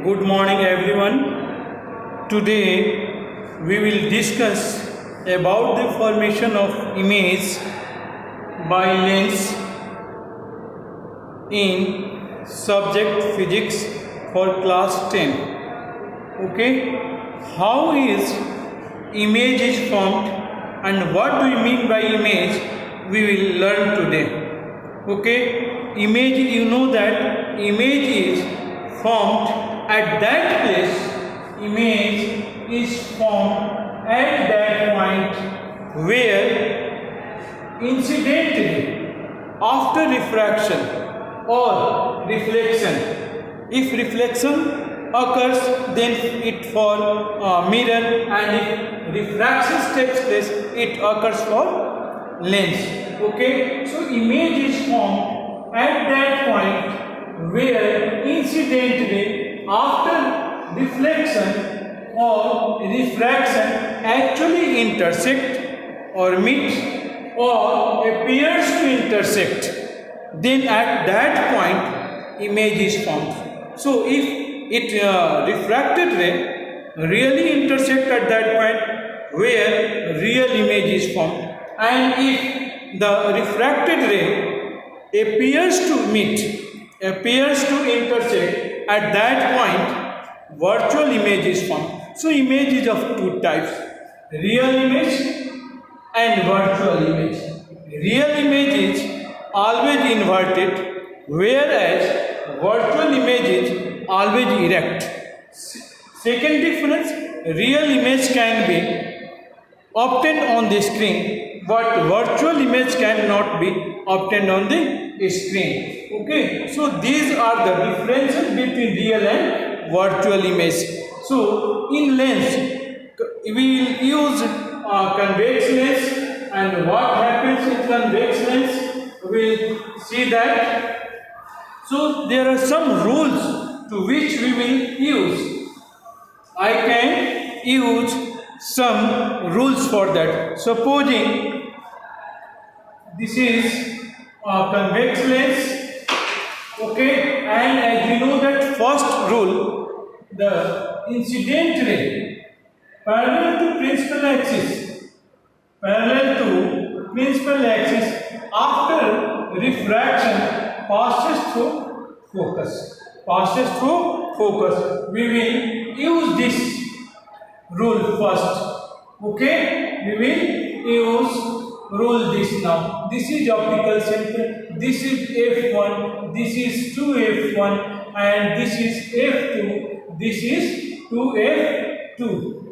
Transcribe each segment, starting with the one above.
Good morning, everyone. Today we will discuss about the formation of image by lens in subject physics for class 10. Okay, how is image is formed and what do you mean by image we will learn today. Okay, image, you know that image is formed at that place. Image is formed at that point where incidentally after refraction or reflection, if reflection occurs then it for mirror, and if refraction takes place it occurs for lens. Okay, so image is formed at that point where incidentally after reflection or refraction actually intersect or meet or appears to intersect, then at that point image is formed. So if it refracted ray really intersect at that point where real image is formed, and if the refracted ray appears to meet, appears to intersect, at that point virtual image is formed. So image is of two types, real image and virtual image. Real image is always inverted, whereas virtual image is always erect. Second difference, real image can be obtained on the screen, but virtual image cannot be obtained on the screen. Okay, so these are the differences between real and virtual image. So in lens we will use convex lens, and what happens in convex lens we will see that. So there are some rules to which we will use. I can use some rules for that. Supposing this is a convex lens, okay, and as you know that first rule, the incident ray parallel to principal axis, after refraction passes through focus. We will use this rule first. Okay, we will use rule this now. This is optical center, this is f1, this is 2f1, and this is f2, this is 2f2.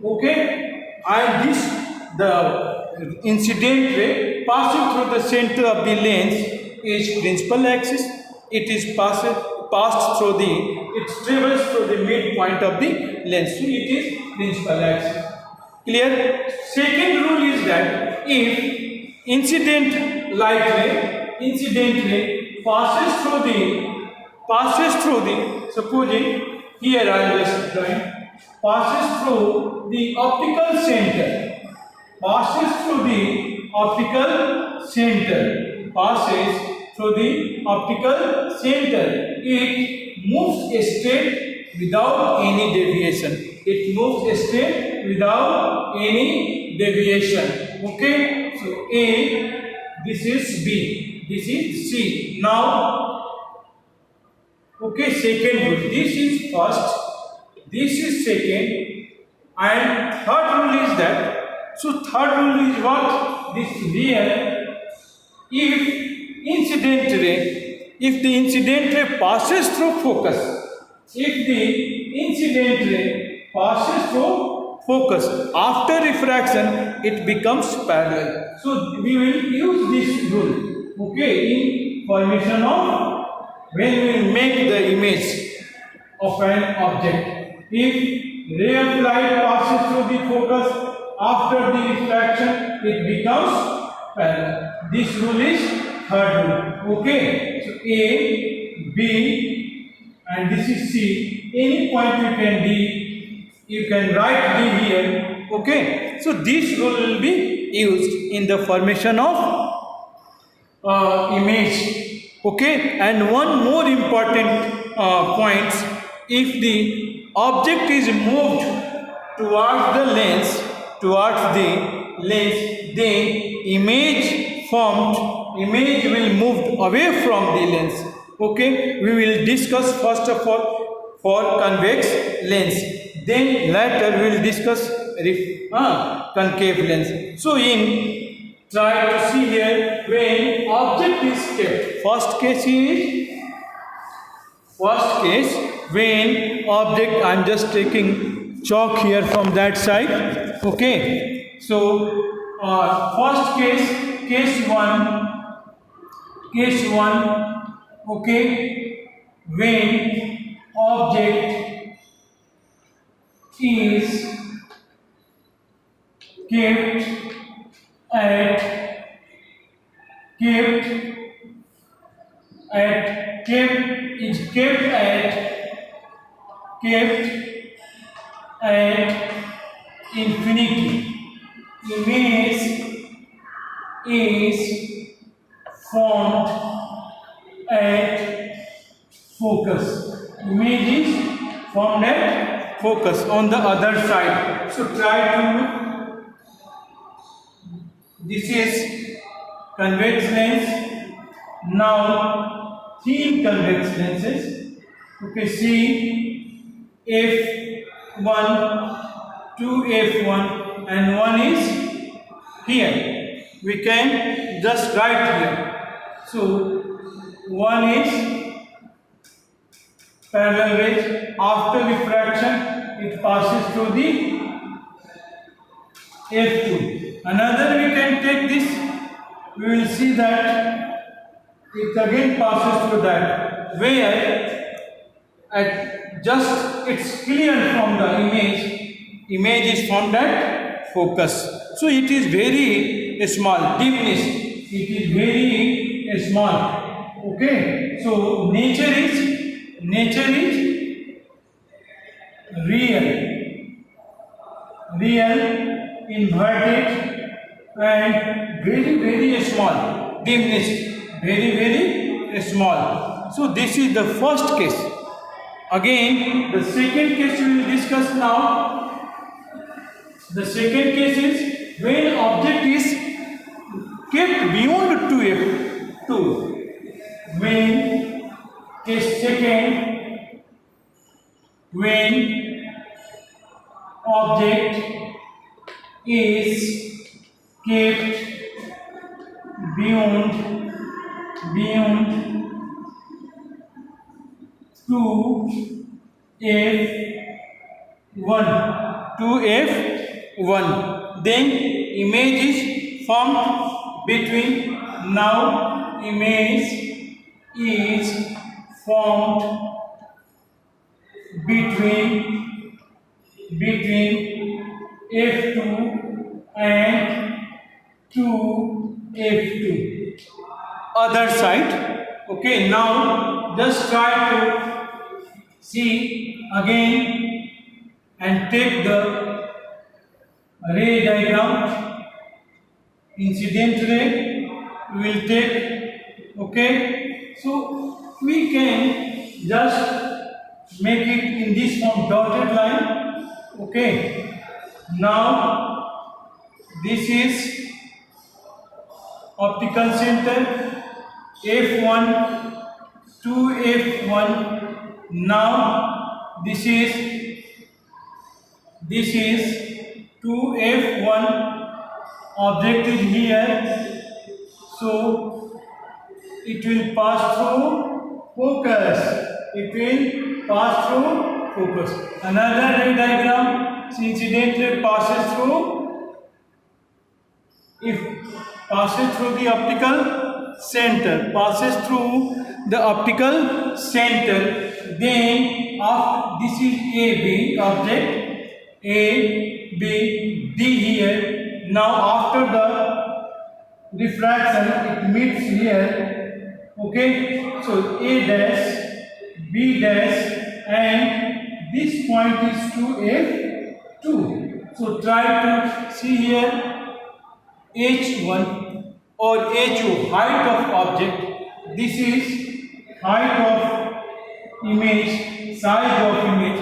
Okay, and this the incident ray passing through the center of the lens is principal axis. It is passed through it travels through the midpoint of the lens. So it is principal axis. Clear? Second rule is that if incident ray passes through the supposing here I am just drawing, passes through the optical center, it moves straight without any deviation. Okay, so A, this is B, this is C. Now, okay, second rule, this is first, this is second, and third rule is that. So third rule is what? This real, if the incident ray passes through focus, after refraction it becomes parallel. So we will use this rule, okay, in formation of when we make the image of an object. If ray of light passes through the focus, after the refraction it becomes parallel. This rule is third rule. Okay, so A, B, and this is C. Any point you can write D here. Okay, so this rule will be used in the formation of image. Okay, and one more important point if the object is moved towards the lens, then image will move away from the lens. Okay, we will discuss first of all for convex lens, then later we will discuss concave lens. So try to see here, when object is kept, first case when object, I am just taking chalk here from that side. Okay, so first case 1, okay, when object is kept at infinity, image is formed at focus. Image is formed at focus on the other side. So try to, this is convex lens. Now thin convex lenses. Okay, see f1, 2f1 and 1 is here. We can just write here. So 1 is parallel rays. After refraction, it passes through the f2. Another we can take this. We will see that it again passes through that, where at just it's clear from the image is formed at focus. So it is very small, dimness, it is very small. Okay, so nature is real, inverted and very small, dimness very small. So this is the first case. Again, the second case we will discuss now. The second case is when object is kept beyond 2f2. When case second, when object is kept beyond 2f1, then image is formed between. Now image is formed between f2 and 2f2. Other side. Okay, now just try to see again and take the ray diagram. Incident ray we will take. Okay, so we can just make it in this form, dotted line. Okay, now this is optical center f1 to f1. Now this is 2f1, object is here, so it will pass through focus. Another ray diagram, incident ray passes through the optical center, then after this is AB object, A, B, D here. Now after the refraction it meets here. Okay, so A dash, B dash and this point is 2f2. So try to see here h1 or ho, height of object. This is height of image size of image.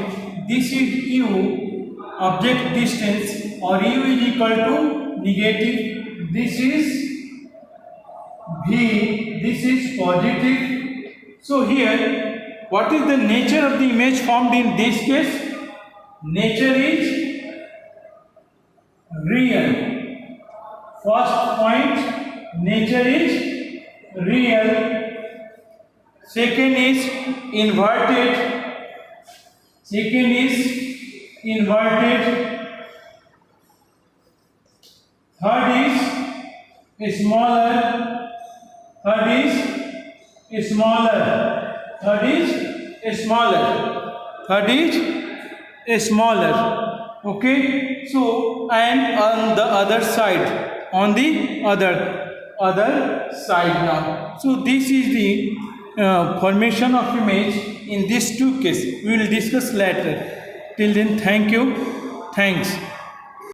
This is u, object distance, or u is equal to negative. This is v, this is positive. So here, what is the nature of the image formed in this case? Nature is real. First point, nature is real. Second is inverted. Second is inverted. Third is smaller. Third is smaller. Third is smaller. Third is smaller. Okay. So, and on the other side, on the other side now. So this is the formation of image in these two cases. We will discuss later. Till then, thank you. Thanks.